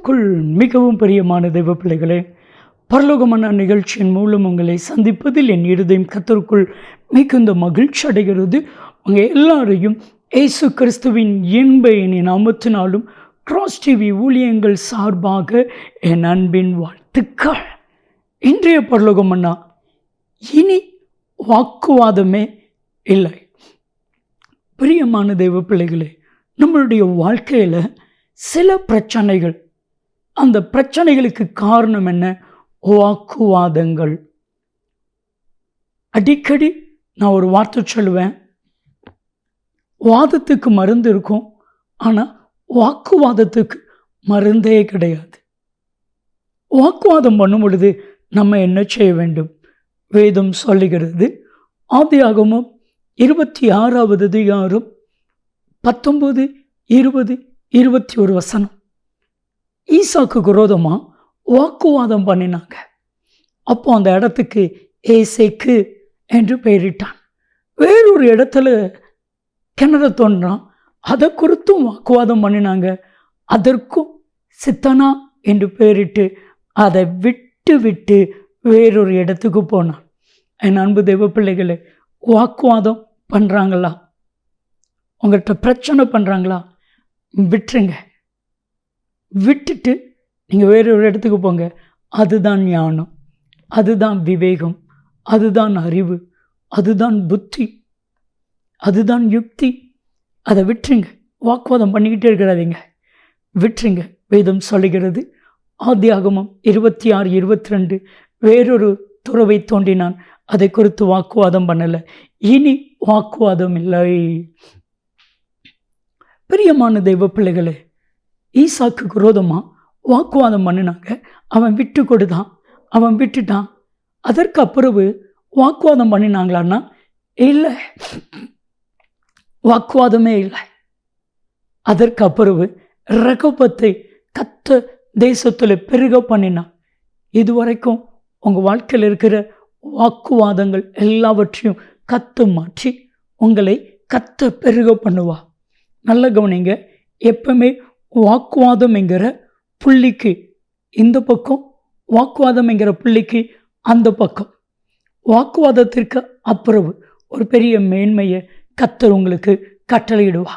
கிறிஸ்துவுக்குள் மிகவும் பிரியமான தெய்வ பிள்ளைகளே, பரலோகமான நிகழ்ச்சியின் மூலம் உங்களை சந்திப்பதில் என் இருதயம் கர்த்தருக்குள் மிகுந்த மகிழ்ச்சி அடைகிறது. உங்கள் எல்லாரையும் இயேசு கிறிஸ்துவின் இன்ப இனி நாமத்தினாலும் கிராஸ் டிவி ஊழியங்கள் சார்பாக என் அன்பின் வாழ்த்துக்கள். இன்றைய பரலோகமன்னா இனி வாக்குவாதமே இல்லை. பிரியமான தெய்வ பிள்ளைகளே, நம்மளுடைய வாழ்க்கையில் சில பிரச்சனைகள், அந்த பிரச்சனைகளுக்கு காரணம் என்ன? வாக்குவாதங்கள். அடிக்கடி நான் ஒரு வார்த்தை சொல்லுவேன், வாதத்துக்கு மருந்து இருக்கும், ஆனால் வாக்குவாதத்துக்கு மருந்தே கிடையாது. வாக்குவாதம் பண்ணும் பொழுது நம்ம என்ன செய்ய வேண்டும்? வேதம் சொல்லுகிறது, ஆதியாகமம் 26வது அதிகாரம் 19, 20, 21 வசனம். ஈசாக்கு விரோதமாக வாக்குவாதம் பண்ணினாங்க. அப்போ அந்த இடத்துக்கு ஏசேக்கு என்று பெயரிட்டான். வேறொரு இடத்துல கிணறு தோன்றான், அதை குறித்தும் வாக்குவாதம் பண்ணினாங்க. அதற்கும் சித்தனா என்று பெயரிட்டு அதை விட்டு வேறொரு இடத்துக்கு போனான். என் அன்பு தெய்வ பிள்ளைகளே, வாக்குவாதம் பண்ணுறாங்களா? உங்கள்கிட்ட பிரச்சனை பண்ணுறாங்களா? விட்டுருங்க. விட்டுட்டு நீங்கள் வேறொரு இடத்துக்கு போங்க. அதுதான் ஞானம், அதுதான் விவேகம், அதுதான் அறிவு, அதுதான் புத்தி, அதுதான் யுக்தி. அதை விட்டுருங்க. வாக்குவாதம் பண்ணிக்கிட்டே இருக்கிறாதீங்க, விட்டுருங்க. வேதம் சொல்லுகிறது, ஆதியாகமம் 26, 22, வேறொரு துறவை தோண்டினான், அதை குறித்து வாக்குவாதம் பண்ணலை. இனி வாக்குவாதம் இல்லை. பிரியமான தெய்வ பிள்ளைகளே, ஈசாக்கு விரோதமாக வாக்குவாதம் பண்ணினாங்க. அவன் விட்டு கொடுத்தான், அவன் விட்டுட்டான். அதற்கு அப்புறவு வாக்குவாதம் பண்ணினாங்களான்னா இல்லை, வாக்குவாதமே இல்லை. அதற்கு அப்புறவு ரகபத்தை கத்த தேசத்தில் பெருக பண்ணினான். இதுவரைக்கும் உங்கள் வாழ்க்கையில் இருக்கிற வாக்குவாதங்கள் எல்லாவற்றையும் கத்து மாற்றி உங்களை கத்த பெருக பண்ணுவா. நல்ல கவனிங்க. எப்பவுமே வாக்குவாதம் என்கிற புள்ளிக்கு இந்த பக்கம், வாக்குவாதம் என்கிற புள்ளிக்கு அந்த பக்கம். வாக்குவாதத்திற்கு அப்புறவு ஒரு பெரிய மேன்மையை கர்த்தர் உங்களுக்கு கட்டளையிடுவா.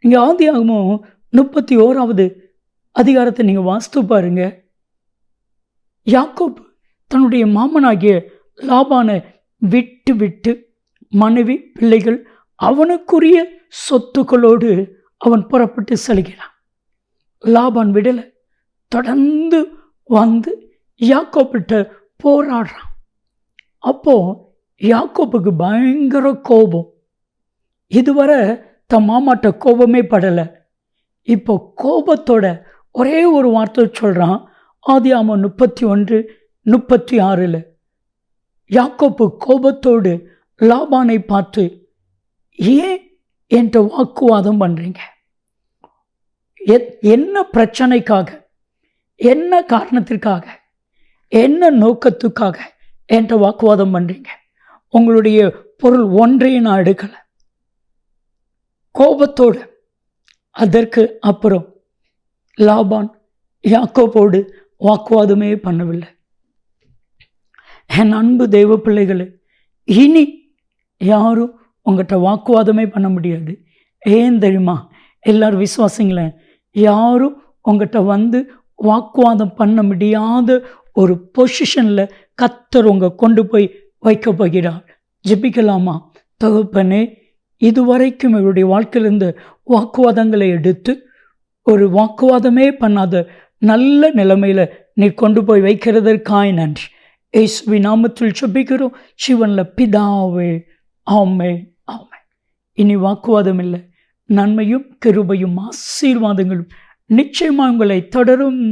நீங்கள் ஆதியாகமம் 31வது அதிகாரத்தை நீங்கள் வாசித்து பாருங்க. யாக்கோபு தன்னுடைய மாமனாகிய லாபானை விட்டு மனைவி, பிள்ளைகள், அவனுக்குரிய சொத்துக்களோடு அவன் புறப்பட்டு செல்கிறான். லாபான் விடலை, தொடர்ந்து வந்து யாக்கோபிட்ட போராடுறான். அப்போ யாக்கோப்புக்கு பயங்கர கோபம். இதுவரை தன் மாமாட்ட கோபமே படலை. இப்போ கோபத்தோட ஒரே ஒரு வார்த்தை சொல்கிறான். ஆதியாகமம் 31, 36 யாக்கோப்பு கோபத்தோடு லாபானை பார்த்து, ஏன் என்கிட்ட வாக்குவாதம் பண்ணுறீங்க? என்ன பிரச்சனைக்காக, என்ன காரணத்திற்காக, என்ன நோக்கத்துக்காக என்கிட்ட வாக்குவாதம் பண்ணுறீங்க? உங்களுடைய பொருள் ஒன்றையும் நான் எடுக்கலை. கோபத்தோடு. அதற்கு அப்புறம் லாபான் யாக்கோபோடு வாக்குவாதமே பண்ணவில்லை. என் அன்பு தெய்வ பிள்ளைகளே, இனி யாரும் உங்கள்கிட்ட வாக்குவாதமே பண்ண முடியாது. ஏன் தெரியுமா? எல்லாரும் விசுவாசிங்களேன், யாரும் உங்கள்கிட்ட வந்து வாக்குவாதம் பண்ண முடியாத ஒரு பொசிஷனில் கர்த்தர் உங்க கொண்டு போய் வைக்க போகிறார். ஜெபிக்கலாமா? தகப்பனே, இதுவரைக்கும் இவருடைய வாழ்க்கையிலிருந்து வாக்குவாதங்களை எடுத்து ஒரு வாக்குவாதமே பண்ணாத நல்ல நிலைமையில் நீ கொண்டு போய் வைக்கிறதற்காய் நன்றி. இயேசுவின் நாமத்தில் ஜெபிக்கிறோம் ஜீவனில் பிதாவே, ஆமென், ஆமென். இனி வாக்குவாதம் இல்லை. நன்மையும் கிருபையும் ஆசீர்வாதங்களும் நிச்சயமாக உங்களை தொடரும்.